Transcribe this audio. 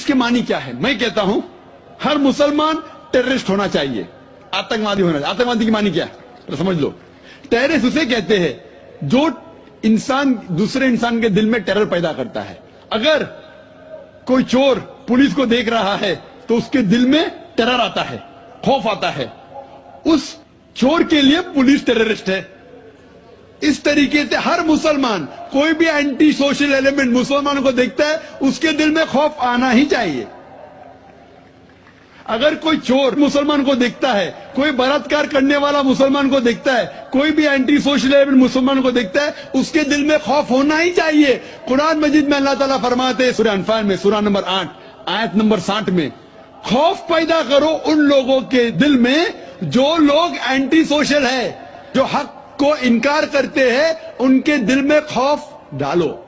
Terrorist के मानी क्या है? मैं कहता हूं हर मुसलमान टेररिस्ट होना चाहिए, आतंकवादी होना चाहिए। आतंकवादी की मानी क्या है तो समझ लो। टेररिस्ट उसे कहते हैं जो इंसान दूसरे इंसान के दिल में टेरर पैदा करता है। अगर कोई चोर पुलिस को देख रहा है तो उसके दिल में टेरर आता है, खौफ आता है, उस चोर के लिए पुलिस टेररिस्ट है। इस तरीके से हर मुसलमान, कोई भी एंटी सोशल एलिमेंट मुसलमानों को देखता है उसके दिल में खौफ आना ही चाहिए। अगर कोई चोर मुसलमान को देखता है, कोई बलात्कार करने वाला मुसलमान को देखता है, कोई भी एंटी सोशल एलिमेंट मुसलमान को देखता है, उसके दिल में खौफ होना ही चाहिए। कुरान मजीद में अल्लाह ताला फरमाते हैं सूरह अनफाल में सूरह नंबर 8 आयत नंबर 60 में, खौफ पैदा करो उन लोगों के दिल में जो लोग एंटी सोशल है, जो हक को इनकार करते हैं, उनके दिल में खौफ डालो।